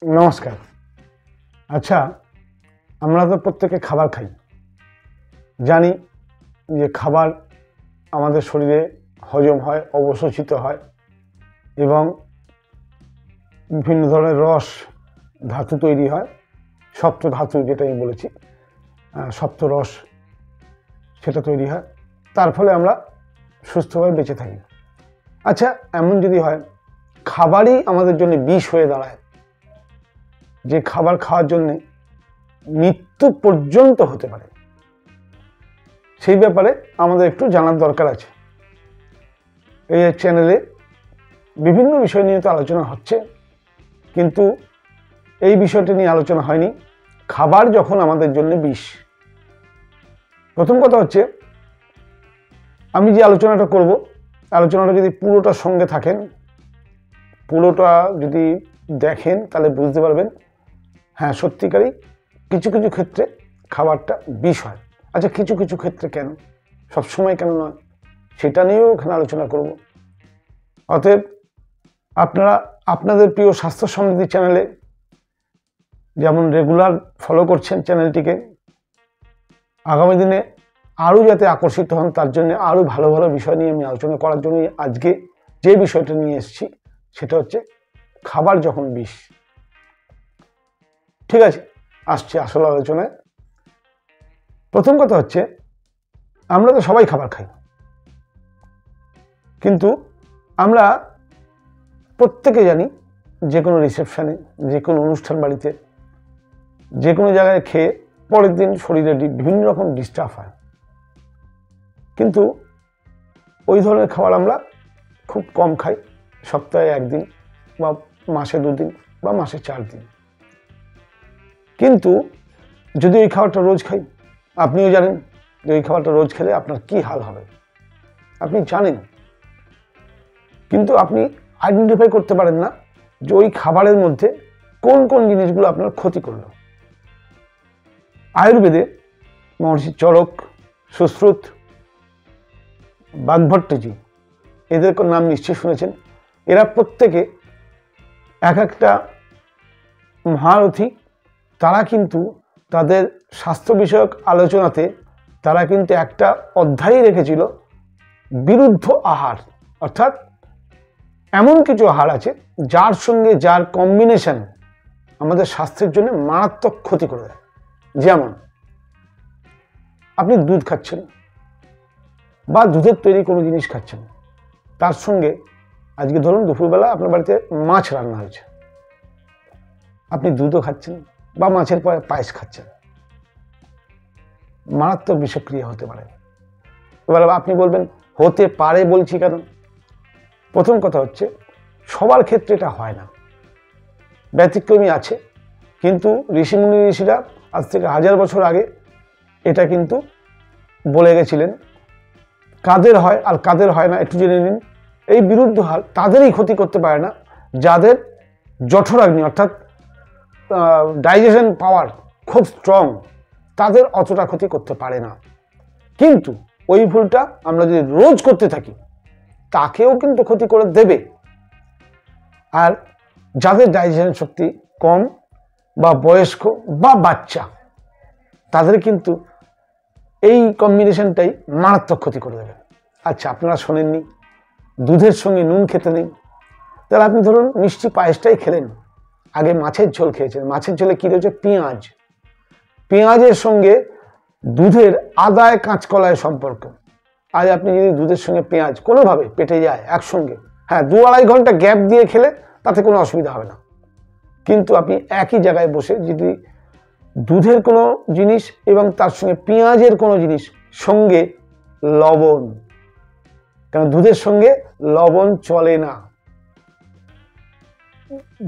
নমস্কার। আচ্ছা, আমরা তো প্রত্যেকে খাবার খাই, জানি যে খাবার আমাদের শরীরে হজম হয়, অবশোষিত হয় এবং বিভিন্ন ধরনের রস ধাতু তৈরি হয়, সপ্ত ধাতু যেটা আমি বলেছি, সপ্ত রস সেটা তৈরি হয়, তার ফলে আমরা সুস্থভাবে বেঁচে থাকি। আচ্ছা, এমন যদি হয় খাবারই আমাদের জন্য বিষ হয়ে দাঁড়ায়, যে খাবার খাওয়ার জন্যে মৃত্যু পর্যন্ত হতে পারে, সেই ব্যাপারে আমাদের একটু জানার দরকার আছে। এই চ্যানেলে বিভিন্ন বিষয় নিয়ে তো আলোচনা হচ্ছে, কিন্তু এই বিষয়টি নিয়ে আলোচনা হয়নি খাবার যখন আমাদের জন্য বিষ। প্রথম কথা হচ্ছে, আমি যে আলোচনাটা করব, আলোচনাটা যদি পুরোটা সঙ্গে থাকেন, পুরোটা যদি দেখেন, তাহলে বুঝতে পারবেন হ্যাঁ সত্যিকারই কিছু কিছু ক্ষেত্রে খাবারটা বিষ হয়। আচ্ছা, কিছু কিছু ক্ষেত্রে কেন, সবসময় কেন নয়, সেটা নিয়েও এখানে আলোচনা করব। অতএব আপনারা আপনাদের প্রিয় স্বাস্থ্য সমৃদ্ধি চ্যানেলে যেমন রেগুলার ফলো করছেন চ্যানেলটিকে, আগামী দিনে আরও যাতে আকর্ষিত হন, তার জন্য আরও ভালো ভালো বিষয় নিয়ে আমি আলোচনা করার জন্য আজকে যে বিষয়টা নিয়ে এসেছি সেটা হচ্ছে খাবার যখন বিষ। ঠিক আছে, আসছে আসল আলোচনায়। প্রথম কথা হচ্ছে, আমরা তো সবাই খাবার খাই, কিন্তু আমরা প্রত্যেকে জানি যে কোনো রিসেপশনে, যে কোনো অনুষ্ঠান বাড়িতে, যে কোনো জায়গায় খেয়ে পরের দিন শরীরে বিভিন্ন রকম ডিস্টার্ব হয়, কিন্তু ওই ধরনের খাবার আমরা খুব কম খাই, সপ্তাহে একদিন বা মাসে 2 দিন বা মাসে 4 দিন। কিন্তু যদি ওই খাবারটা রোজ খাই, আপনিও জানেন যে ওই খাবারটা রোজ খেলে আপনার কি হাল হবে, আপনি জানেন, কিন্তু আপনি আইডেন্টিফাই করতে পারেন না যে ওই খাবারের মধ্যে কোন কোন জিনিসগুলো আপনার ক্ষতি করল। আয়ুর্বেদে মহর্ষি চরক, সুশ্রুত, বাগভট্টজি, এদের নাম নিশ্চয়ই শুনেছেন। এরা প্রত্যেকে এক একটা মহারথী। তারা কিন্তু তাদের স্বাস্থ্য বিষয়ক আলোচনাতে তারা কিন্তু একটা অধ্যায় রেখেছিল বিরুদ্ধ আহার, অর্থাৎ এমন কিছু আহার আছে যার সঙ্গে যার কম্বিনেশন আমাদের স্বাস্থ্যের জন্য মারাত্মক ক্ষতি করে দেয়। যেমন আপনি দুধ খাচ্ছেন বা দুধের তৈরি কোনো জিনিস খাচ্ছেন, তার সঙ্গে আজকে ধরুন দুপুরবেলা আপনার বাড়িতে মাছ রান্না হয়েছে, আপনি দুধও খাচ্ছেন বা মাছের পায়েস খাচ্ছেন, মারাত্মক বিষক্রিয়া হতে পারে। এবার আপনি বলবেন হতে পারে বলছি কেন? প্রথম কথা হচ্ছে, সবার ক্ষেত্রে এটা হয় না, ব্যতিক্রমী আছে, কিন্তু ঋষিরা আজ থেকে 1000 বছর আগে এটা কিন্তু বলে গেছিলেন। কাদের হয় আর কাদের হয় না একটু জেনে নিন। এই বিরুদ্ধ হার তাদেরই ক্ষতি করতে পারে না যাদের জঠরাগ্নি অর্থাৎ ডাইজেশন পাওয়ার খুব স্ট্রং, তাদের অতটা ক্ষতি করতে পারে না। কিন্তু ওই ভুলটা আমরা যদি রোজ করতে থাকি, তাকেও কিন্তু ক্ষতি করে দেবে। আর যাদের ডাইজেশন শক্তি কম বা বয়স্ক বা বাচ্চা, তাদের কিন্তু এই কম্বিনেশনটাই মারাত্মক ক্ষতি করে দেবে। আচ্ছা, আপনারা শোনেননি দুধের সঙ্গে নুন খেতে নেই, তাহলে আপনি ধরুন মিষ্টি পায়েসটাই খেলেন, আগে মাছের ঝোল খেয়েছেন, মাছের ঝোলে কী রয়েছে? পেঁয়াজ। পেঁয়াজের সঙ্গে দুধের আদায় কাঁচকলায় সম্পর্ক। আজ আপনি যদি দুধের সঙ্গে পেঁয়াজ কোনোভাবে পেটে যায় একসঙ্গে, হ্যাঁ 2-2.5 ঘন্টা গ্যাপ দিয়ে খেলে তাতে কোনো অসুবিধা হবে না, কিন্তু আপনি একই জায়গায় বসে যদি দুধের কোনো জিনিস এবং তার সঙ্গে পেঁয়াজের কোনো জিনিস, সঙ্গে লবণ, কারণ দুধের সঙ্গে লবণ চলে না,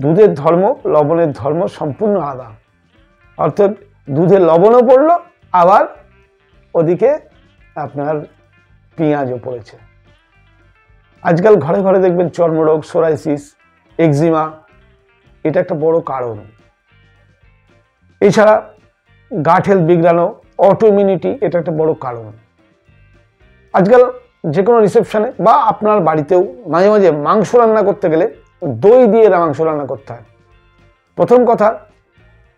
দুধের ধর্ম লবণের ধর্ম সম্পূর্ণ আলাদা। অর্থাৎ দুধে লবণও পড়লো, আবার ওদিকে আপনার পেঁয়াজও পড়েছে। আজকাল ঘরে ঘরে দেখবেন চর্মরোগ, সোরাইসিস, এক্সিমা, এটা একটা বড় কারণ। এছাড়া গাট হেলথ বিগড়ানো, অটোইমিউনিটি, এটা একটা বড় কারণ। আজকাল যে কোনো রিসেপশনে বা আপনার বাড়িতেও মাঝে মাঝে মাংস রান্না করতে গেলে দই দিয়ে মাংস রান্না করতে হয়। প্রথম কথা,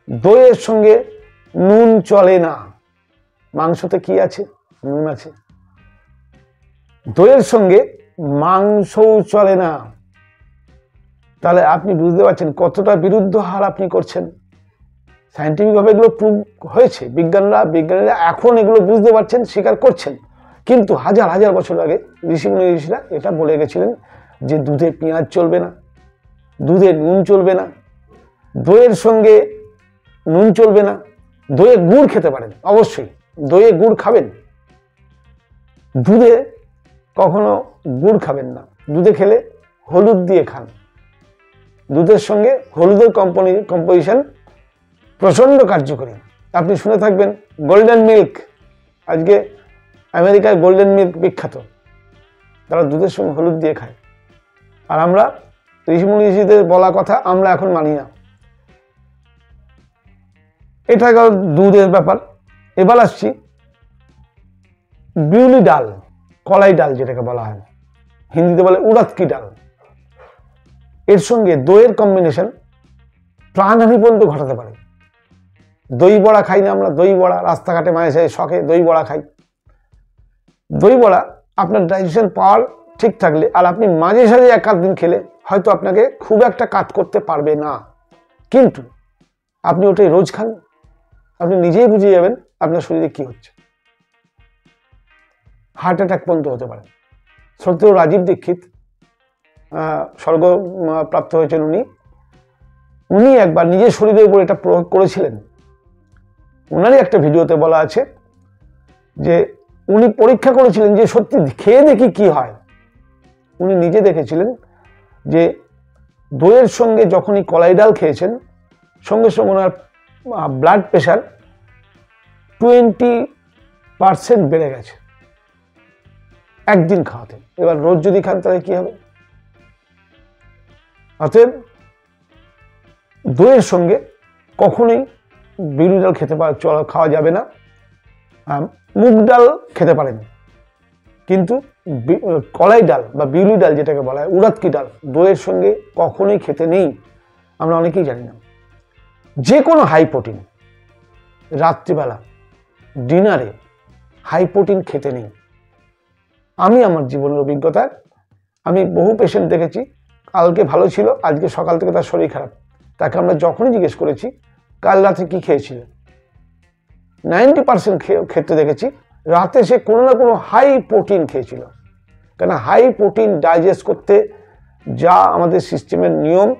দইয়ের সঙ্গে নুন চলে না। মাংসতে কি আছে? নুন আছে। দইয়ের সঙ্গে মাংসও চলে না। তাহলে আপনি বুঝতে পারছেন কতটা বিরুদ্ধ হার আপনি করছেন। সায়েন্টিফিকভাবে এগুলো প্রুভ হয়েছে, বিজ্ঞানীরা এখন এগুলো বুঝতে পারছেন, স্বীকার করছেন। কিন্তু হাজার হাজার বছর আগে ঋষিরা এটা বলে গেছিলেন যে দুধে পেঁয়াজ চলবে না, দুধে নুন চলবে না, দইয়ের সঙ্গে নুন চলবে না। দইয়ে গুড় খেতে পারেন, অবশ্যই দইয়ে গুড় খাবেন, দুধে কখনো গুড় খাবেন না। দুধে খেলে হলুদ দিয়ে খান। দুধের সঙ্গে হলুদের কম্পোজিশন প্রচণ্ড কার্যকরী। আপনি শুনে থাকবেন গোল্ডেন মিল্ক, আজকে আমেরিকায় গোল্ডেন মিল্ক বিখ্যাত, তারা দুধের সঙ্গে হলুদ দিয়ে খায়। আর আমরা ঋষিদের বলা কথা আমরা এখন মানি না। এটা গেল দুধের ব্যাপার। এবার আসছি বিউলি ডাল, কলাই ডাল যেটাকে বলা হয়, হিন্দিতে বলে উড়দ কি ডাল। এর সঙ্গে দইয়ের কম্বিনেশন প্রাণহানি পর্যন্ত ঘটাতে পারে। দই বড়া খাই না আমরা? দই বড়া রাস্তাঘাটে মাঝে শখে দই বড়া খাই। দই বড়া আপনার ডাইজেশন পাওয়ার ঠিক থাকলে, আর আপনি মাঝে সাঝে এক আধ দিন খেলে হয়তো আপনাকে খুব একটা কাজ করতে পারবে না, কিন্তু আপনি ওটাই রোজ খান, আপনি নিজেই বুঝে যাবেন আপনার শরীরে কি হচ্ছে। হার্ট অ্যাটাক পর্যন্ত হতে পারে। সত্যিও রাজীব দীক্ষিত স্বর্গপ্রাপ্ত হয়েছেন উনি একবার নিজের শরীরের উপর এটা প্রয়োগ করেছিলেন। ওনারই একটা ভিডিওতে বলা আছে যে উনি পরীক্ষা করেছিলেন যে সত্যি খেয়ে দেখি কি হয়। উনি নিজে দেখেছিলেন যে দইয়ের সঙ্গে যখনই কলাই ডাল খেয়েছেন, সঙ্গে সঙ্গে ওনার ব্লাড প্রেশার 20% বেড়ে গেছে একদিন খাওয়াতে। এবার রোজ যদি খান তাহলে কি হবে? অতএব দইয়ের সঙ্গে কখনোই বিউলি ডাল খাওয়া যাবে না। মুগ ডাল খেতে পারেন, কিন্তু কলাই ডাল বা বিউলি ডাল যেটাকে বলা হয় উড়দ কি ডাল, দইয়ের সঙ্গে কখনোই খেতে নেই। আমরা অনেকেই জানি না। যে কোনো হাই প্রোটিন রাত্রিবেলা ডিনারে হাই প্রোটিন খেতে নেই। আমি আমার জীবনের অভিজ্ঞতায় আমি বহু পেশেন্ট দেখেছি, কালকে ভালো ছিল, আজকে সকাল থেকে তার শরীর খারাপ। তাকে আমরা যখনই জিজ্ঞেস করেছি কাল রাতে কি খেয়েছিলেন, 90% ক্ষেত্রে দেখেছি রাতে সে কোনো না কোনো হাই প্রোটিন খেয়েছিল। কেন? হাই প্রোটিন ডাইজেস্ট করতে যা আমাদের সিস্টেমের নিয়ম,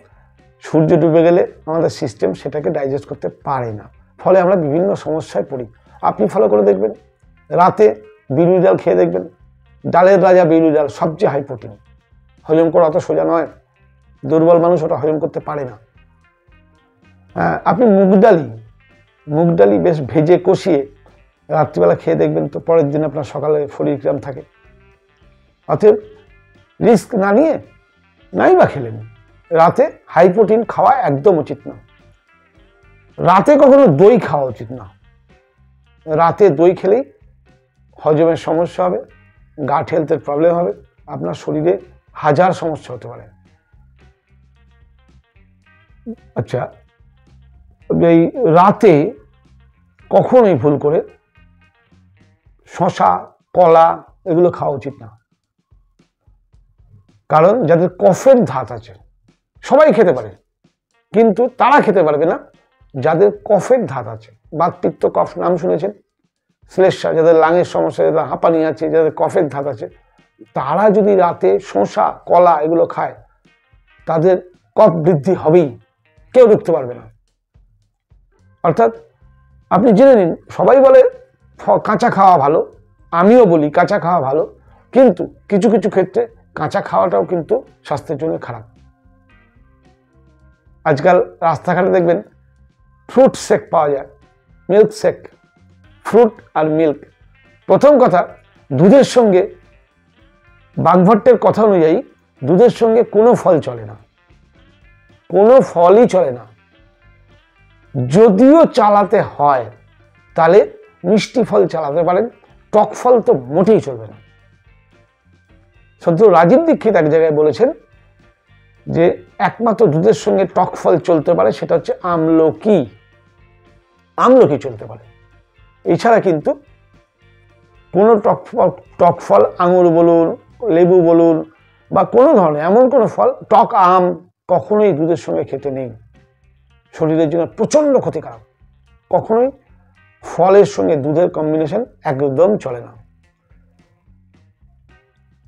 সূর্য ডুবে গেলে আমাদের সিস্টেম সেটাকে ডাইজেস্ট করতে পারে না, ফলে আমরা বিভিন্ন সমস্যায় পড়ি। আপনি ফলো করে দেখবেন, রাতে বিউলি ডাল খেয়ে দেখবেন, ডালের রাজা বিউলি ডাল, সবচেয়ে হাই প্রোটিন। হজম করা অত সোজা নয়, দুর্বল মানুষ ওটা হজম করতে পারে না। আপনি মুগ ডালি বেশ ভেজে কষিয়ে রাত্রিবেলা খেয়ে দেখবেন, তো পরের দিন আপনার সকালে শরীর কিরম থাকে। অতএব রিস্ক না নিয়ে নাই বা খেলেন, রাতে হাই প্রোটিন খাওয়া একদম উচিত না। রাতে কখনো দই খাওয়া উচিত না। রাতে দই খেলেই হজমের সমস্যা হবে, গাট হেলথের প্রবলেম হবে, আপনার শরীরে হাজার সমস্যা হতে পারে। আচ্ছা, এই রাতে কখনোই ভুল করে শসা, কলা এগুলো খাওয়া উচিত না। কারণ যাদের কফের ধাত আছে, সবাই খেতে পারে, কিন্তু তারা খেতে পারবে না যাদের কফের ধাত আছে। বাতপিত্ত কফ নাম শুনেছেন? শ্লেষ্মা, যাদের লাঙের সমস্যা, যাদের হাঁপানি আছে, যাদের কফের ধাত আছে, তারা যদি রাতে শসা, কলা এগুলো খায়, তাদের কফ বৃদ্ধি হবেই, কেউ রুখতে পারবে না। অর্থাৎ আপনি জেনে নিন, সবাই বলে কাঁচা খাওয়া ভালো, আমিও বলি কাঁচা খাওয়া ভালো, কিন্তু কিছু কিছু ক্ষেত্রে কাঁচা খাওয়াটাও কিন্তু স্বাস্থ্যের জন্য খারাপ। আজকাল রাস্তাঘাটে দেখবেন ফ্রুট শেক পাওয়া যায়, মিল্ক শেক, ফ্রুট আর মিল্ক। প্রথম কথা, দুধের সঙ্গে বাগভট্টের কথা অনুযায়ী দুধের সঙ্গে কোনো ফল চলে না, কোনো ফলই চলে না। যদিও চালাতে হয় তাহলে মিষ্টি ফল চালাতে পারেন, টক ফল তো মোটেই চলবে না। সত্য রাজীব দীক্ষিত এক জায়গায় বলেছেন যে একমাত্র দুধের সঙ্গে টক ফল চলতে পারে, সেটা হচ্ছে আমলকি। আমলকি চলতে পারে, এছাড়া কিন্তু কোনো টক ফল, আঙুর বলুন, লেবু বলুন, বা কোনো ধরনের এমন কোনো ফল, টক আম কখনোই দুধের সঙ্গে খেতে নেই। শরীরের জন্য প্রচণ্ড ক্ষতিকারক। কখনোই ফলের সঙ্গে দুধের কম্বিনেশন একদম চলে না।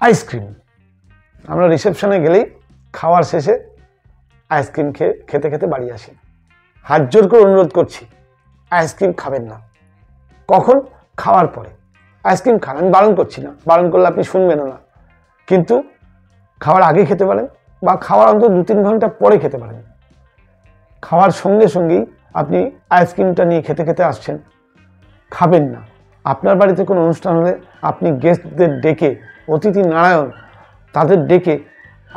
আইসক্রিম, আমরা রিসেপশনে গেলেই খাওয়ার শেষে আইসক্রিম খেতে খেতে বাড়ি আসি। হাত জোর করে অনুরোধ করছি, আইসক্রিম খাবেন না। কখন? খাওয়ার পরে আইসক্রিম খান। আমি বারণ করছি না, বারণ করলে আপনি শুনবেন না, কিন্তু খাওয়ার আগে খেতে পারেন বা খাওয়ার অন্তত 2-3 ঘন্টা পরে খেতে পারেন। খাওয়ার সঙ্গে সঙ্গেই আপনি আইসক্রিমটা নিয়ে খেতে খেতে আসছেন, খাবেন না। আপনার বাড়িতে কোনো অনুষ্ঠান হলে আপনি গেস্টদের ডেকে, অতিথি নারায়ণ তাদের ডেকে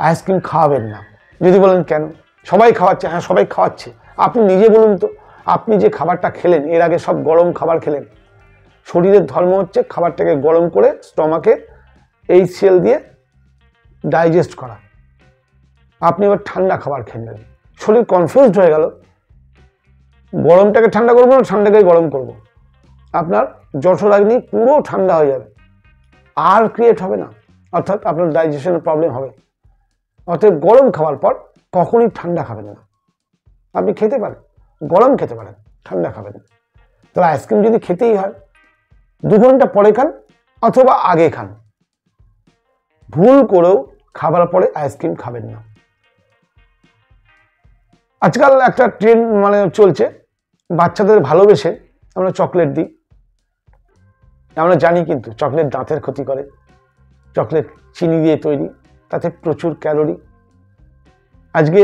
আইসক্রিম খাওয়াবেন না। যদি বলেন কেন, সবাই খাওয়াচ্ছে, হ্যাঁ সবাই খাওয়াচ্ছে, আপনি নিজে বলুন তো, আপনি যে খাবারটা খেলেন এর আগে সব গরম খাবার খেলেন। শরীরের ধর্ম হচ্ছে খাবারটাকে গরম করে স্টমাকে HCl দিয়ে ডাইজেস্ট করা। আপনি এবার ঠান্ডা খাবার খেলেন, শরীর কনফিউজড হয়ে গেল, গরমটাকে ঠান্ডা করবো না ঠান্ডাকে গরম করব। আপনার জঠরাগ্নি পুরো ঠান্ডা হয়ে যাবে, আর ক্রিয়েট হবে না, অর্থাৎ আপনার ডাইজেশনের প্রবলেম হবে। অতএব গরম খাওয়ার পর কখনই ঠান্ডা খাবেন না। আপনি খেতে পারেন, গরম খেতে পারেন, ঠান্ডা খাবেন না। তাহলে আইসক্রিম যদি খেতেই হয় 2 ঘন্টা পরে খান অথবা আগে খান। ভুল করেও খাবার পরে আইসক্রিম খাবেন না। আজকাল একটা ট্রেন্ড চলছে, বাচ্চাদের ভালোবেসে আমরা চকলেট দিই। আমরা জানি কিন্তু চকলেট দাঁতের ক্ষতি করে। চকলেট চিনি দিয়ে তৈরি, তাতে প্রচুর ক্যালোরি। আজকে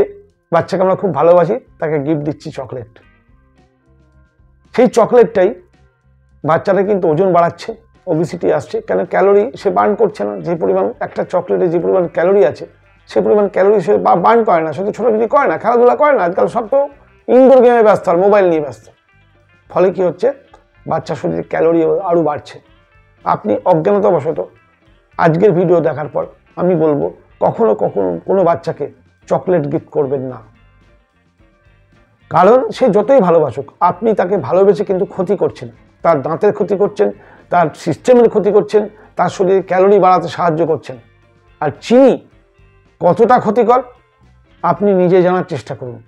বাচ্চাকে আমরা খুব ভালোবাসি, তাকে গিফট দিচ্ছি চকলেট। সেই চকলেটটাই বাচ্চারা কিন্তু ওজন বাড়াচ্ছে, ওবেসিটি আসছে। কেন? ক্যালোরি সে বার্ন করছে না। যে পরিমাণ একটা চকলেটে যে পরিমাণ ক্যালোরি আছে, সে পরিমাণ ক্যালোরি সে বার্ন করে না। শুধু ছোটাছুটি করে না, খেলাধুলা করে না, আজকাল সব তো ইনডোর গেমে ব্যস্ত আর মোবাইল নিয়ে ব্যস্ত। ফলে কি হচ্ছে, বাচ্চা শরীরে ক্যালোরি আরও বাড়ছে। আপনি অজ্ঞানতাবশত আজকের ভিডিও দেখার পর আমি বলবো, কখনো কোনো বাচ্চাকে চকলেট গিফট করবেন না। কারণ সে যতই ভালোবাসুক, আপনি তাকে ভালোবেসে কিন্তু ক্ষতি করছেন। তার দাঁতের ক্ষতি করছেন, তার সিস্টেমের ক্ষতি করছেন, তার শরীরে ক্যালোরি বাড়াতে সাহায্য করছেন। আর চিনি কতটা ক্ষতিকর আপনি নিজে জানার চেষ্টা করুন।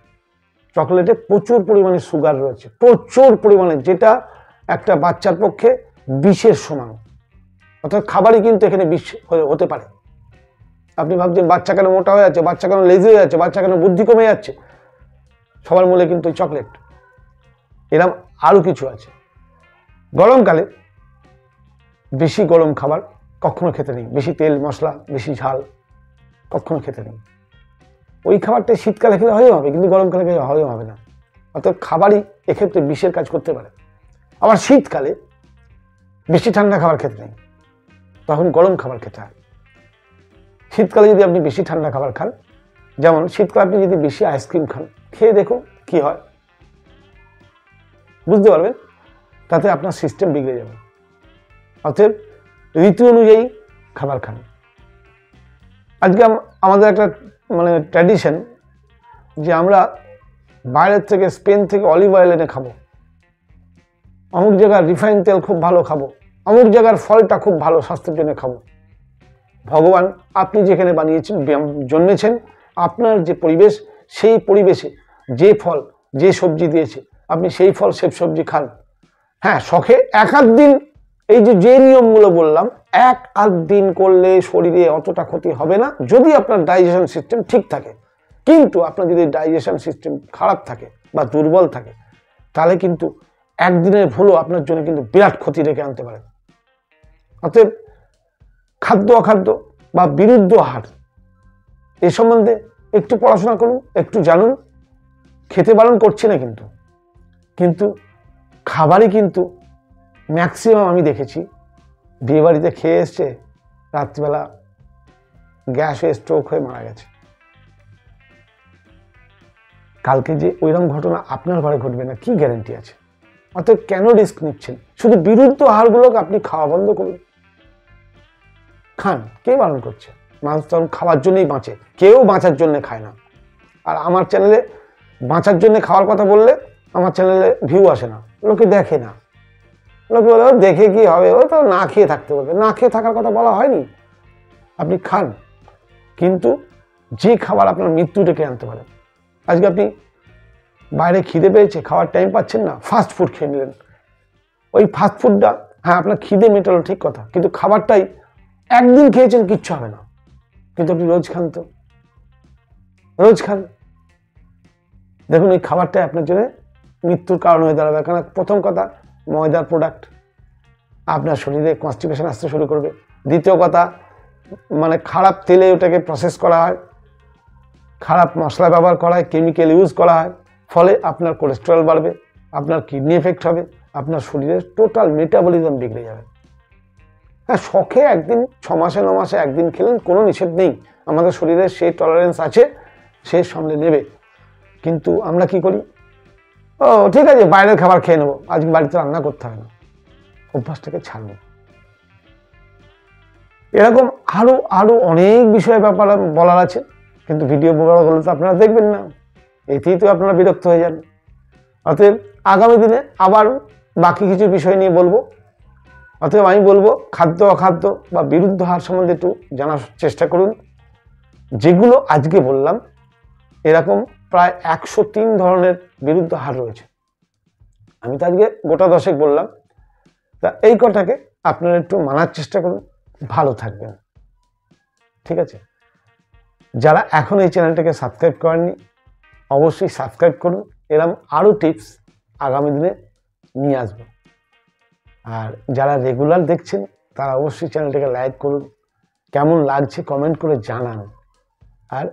চকলেটে প্রচুর পরিমাণে সুগার রয়েছে, প্রচুর পরিমাণে, যেটা একটা বাচ্চার পক্ষে বিষের সমান। অর্থাৎ খাবারই কিন্তু এখানে বিষ হতে পারে। আপনি ভাবছেন বাচ্চা কেন মোটা হয়ে যাচ্ছে, বাচ্চা কেন লেজি হয়ে যাচ্ছে, বাচ্চা কেন বুদ্ধি কমে যাচ্ছে, সবার মূলে কিন্তু চকলেট। এরকম আরও কিছু আছে। গরমকালে বেশি গরম খাবার কখনো খেতে নেই, বেশি তেল মশলা, বেশি ঝাল কখনো খেতে নেই। ওই খাবারটা শীতকালে খেলে হজম হবে, কিন্তু গরমকালে খেলে হজম হবে না। অর্থাৎ খাবারই এক্ষেত্রে বিষের কাজ করতে পারে। আবার শীতকালে বেশি ঠান্ডা খাবার খেতে নেই, তখন গরম খাবার খেতে হয়। শীতকালে যদি আপনি বেশি ঠান্ডা খাবার খান, যেমন শীতকালে আপনি যদি বেশি আইসক্রিম খান, খেয়ে দেখুন কি হয়, বুঝতে পারবেন। তাতে আপনার সিস্টেম বিগড়ে যাবে। অতএব ঋতু অনুযায়ী খাবার খান। আজকে আমাদের একটা ট্র্যাডিশন, যে আমরা বাইরের থেকে, স্পেন থেকে অলিভ অয়েল এনে খাবো, অমুক জায়গার রিফাইন তেল খুব ভালো খাবো, অমুক জায়গার ফলটা খুব ভালো স্বাস্থ্যের জন্য খাবো। ভগবান আপনি যেখানে বানিয়েছেন, জন্মেছেন, আপনার যে পরিবেশ, সেই পরিবেশে যে ফল, যে সবজি দিয়েছে, আপনি সেই ফল, সেই সবজি খান। হ্যাঁ, শখে 1-8 দিন, এই যে নিয়মগুলো বললাম, 1-8 দিন করলে শরীরে অতটা ক্ষতি হবে না, যদি আপনার ডাইজেশন সিস্টেম ঠিক থাকে। কিন্তু আপনার যদি ডাইজেশন সিস্টেম খারাপ থাকে বা দুর্বল থাকে, তাহলে কিন্তু একদিনের ভুলও আপনার জন্য কিন্তু বিরাট ক্ষতি রেখে আনতে পারে। অতএব খাদ্য অখাদ্য বা বিরুদ্ধ আহার এ সম্বন্ধে একটু পড়াশোনা করুন, একটু জানুন। খেতে বারণ করছি না, কিন্তু খাবারই কিন্তু ম্যাক্সিমাম আমি দেখেছি বিয়ে বাড়িতে খেয়ে এসছে, রাত্রিবেলা গ্যাস হয়ে স্ট্রোক হয়ে মারা গেছে। কালকে যে ওইরকম ঘটনা আপনার ঘরে ঘটবে না কি গ্যারান্টি আছে? অতএব কেন রিস্ক নিচ্ছেন? শুধু বিরুদ্ধ আহারগুলোকে আপনি খাওয়া বন্ধ করুন, খান, কে বারণ করছে? মানুষ তখন খাওয়ার জন্যই বাঁচে, কেউ বাঁচার জন্য খায় না। আর আমার চ্যানেলে বাঁচার জন্য খাওয়ার কথা বললে আমার চ্যানেলে ভিউ আসে না, লোকে দেখে না। লোকে বলে দেখে কি হবে, ও তো না খেয়ে থাকতে বলবে। না খেয়ে থাকার কথা বলা হয়নি, আপনি খান, কিন্তু যে খাবার আপনার মৃত্যু ডেকে আনতে পারে। আজকে আপনি বাইরে খিদে পেয়েছে, খাওয়ার টাইম পাচ্ছেন না, ফাস্ট ফুড খেয়ে নিলেন। ওই ফাস্ট ফুডটা, হ্যাঁ আপনার খিদে মেটালো ঠিক কথা, কিন্তু খাবারটাই একদিন খেয়েছেন কিচ্ছু হবে না, কিন্তু আপনি রোজ খান, তো রোজ খান, দেখুন এই খাবারটাই আপনার জন্য মৃত্যুর কারণ হয়ে দাঁড়াবে। কারণ প্রথম কথা, ময়দার প্রোডাক্ট, আপনার শরীরে কনস্টিপেশন আসতে শুরু করবে। দ্বিতীয় কথা, মানে খারাপ তেলে ওটাকে প্রসেস করা হয়, খারাপ মশলা ব্যবহার করা হয়, কেমিক্যাল ইউজ করা হয়, ফলে আপনার কোলেস্টেরল বাড়বে, আপনার কিডনি এফেক্ট হবে, আপনার শরীরের টোটাল মেটাবলিজম বিগড়ে যাবে। হ্যাঁ, শখে একদিন 6 মাসে 9 মাসে একদিন খেলেন, কোনো নিষেধ নেই, আমাদের শরীরে সেই টলারেন্স আছে, সে সামলে নেবে। কিন্তু আমরা কি করি, ও ঠিক আছে বাইরের খাবার খেয়ে নেবো, আজকে বাড়িতে রান্না করতে হবে না, অভ্যাসটাকে ছাড়বো। এরকম আরো আরো অনেক বিষয়ের ব্যাপারে বলার আছে, কিন্তু ভিডিও বড় হলে তো আপনারা দেখবেন না, এতেই তো আপনারা বিরক্ত হয়ে যান। অতএব আগামী দিনে আবার বাকি কিছু বিষয় নিয়ে বলবো। অতএব আমি বলবো খাদ্য অখাদ্য বা বিরুদ্ধ হার সম্বন্ধে একটু জানার চেষ্টা করুন। যেগুলো আজকে বললাম, এরকম প্রায় 103 ধরনের বিরুদ্ধ হার রয়েছে। আমি তো আজকে গোটা 10 বললাম, তা এই কটাকে আপনারা একটু মানার চেষ্টা করুন, ভালো থাকবেন। ঠিক আছে, যারা এখন এই চ্যানেলটাকে সাবস্ক্রাইব করেননি অবশ্যই সাবস্ক্রাইব করুন, এরকম আরও টিপস আগামী দিনে নিয়ে আসবো। আর যারা রেগুলার দেখছেন তারা অবশ্যই চ্যানেলটাকে লাইক করুন, কেমন লাগছে কমেন্ট করে জানান, আর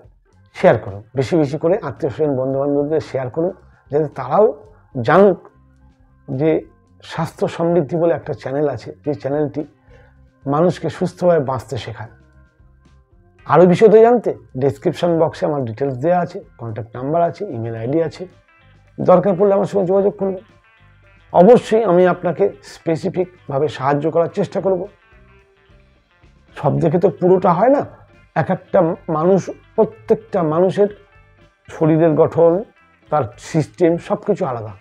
শেয়ার করুন, বেশি বেশি করে আত্মীয় স্বজন বন্ধু বান্ধবদের শেয়ার করুন, যাতে তারাও জানুক যে স্বাস্থ্য সমৃদ্ধি বলে একটা চ্যানেল আছে, যে চ্যানেলটি মানুষকে সুস্থভাবে বাঁচতে শেখায়। আরও বিষয়তে জানতে ডেসক্রিপশন বক্সে আমার ডিটেলস দেওয়া আছে, কন্ট্যাক্ট নাম্বার আছে, ইমেল আইডি আছে, দরকার পড়লে আমার সঙ্গে যোগাযোগ করুন। অবশ্যই আমি আপনাকে স্পেসিফিকভাবে সাহায্য করার চেষ্টা করব। সব দেখে তো পুরোটা হয় না, এক একটা মানুষ, প্রত্যেকটা মানুষের শরীরের গঠন, তার সিস্টেম সব কিছু আলাদা,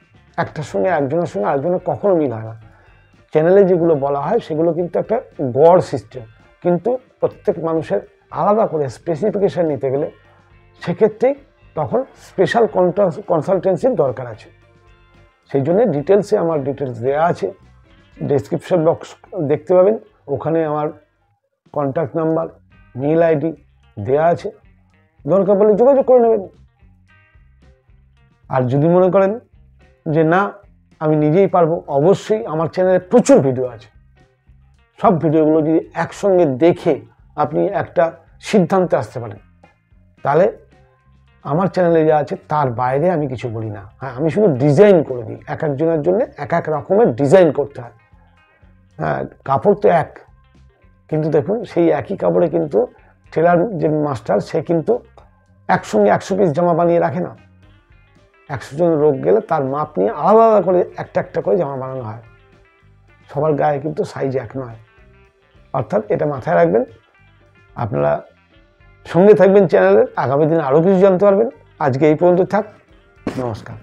একটার সঙ্গে একজনের সঙ্গে আরেকজনের কখনো মিল হয় না। চ্যানেলে যেগুলো বলা হয় সেগুলো কিন্তু একটা গড় সিস্টেম, কিন্তু প্রত্যেক মানুষের আলাদা করে স্পেসিফিকেশান নিতে গেলে সেক্ষেত্রেই তখন স্পেশাল কনসালটেন্সির দরকার আছে। সেই জন্য ডিটেলসে আমার ডিটেলস দেওয়া আছে, ডেসক্রিপশন বক্স দেখতে পাবেন, ওখানে আমার কন্ট্যাক্ট নাম্বার, মেল আইডি দেওয়া আছে, দরকার পড়লে যোগাযোগ করে নেবেন। আর যদি মনে করেন যে না আমি নিজেই পারবো, অবশ্যই আমার চ্যানেলে প্রচুর ভিডিও আছে, সব ভিডিওগুলো যদি একসঙ্গে দেখে আপনি একটা সিদ্ধান্তে আসতে পারেন, তাহলে আমার চ্যানেলে যা আছে তার বাইরে আমি কিছু বলি না। হ্যাঁ, আমি শুধু ডিজাইন করে দিই, এক একজনের জন্য এক এক রকমের ডিজাইন করতে হয়। হ্যাঁ, কাপড় তো এক, কিন্তু দেখুন সেই একই কাপড়ে কিন্তু টেলার যে মাস্টার সে কিন্তু একসঙ্গে 100 পিস জামা বানিয়ে রাখে না, 100 জন লোক গেলে তার মাপ নিয়ে আলাদা আলাদা করে একটা একটা করে জামা বানানো হয়, সবার গায়ে কিন্তু সাইজ এক নয়। অর্থাৎ এটা মাথায় রাখবেন, আপনারা সঙ্গে থাকবেন চ্যানেলের, আগামী দিনে আরও কিছু জানতে পারবেন। আজকে এই পর্যন্ত থাক, নমস্কার।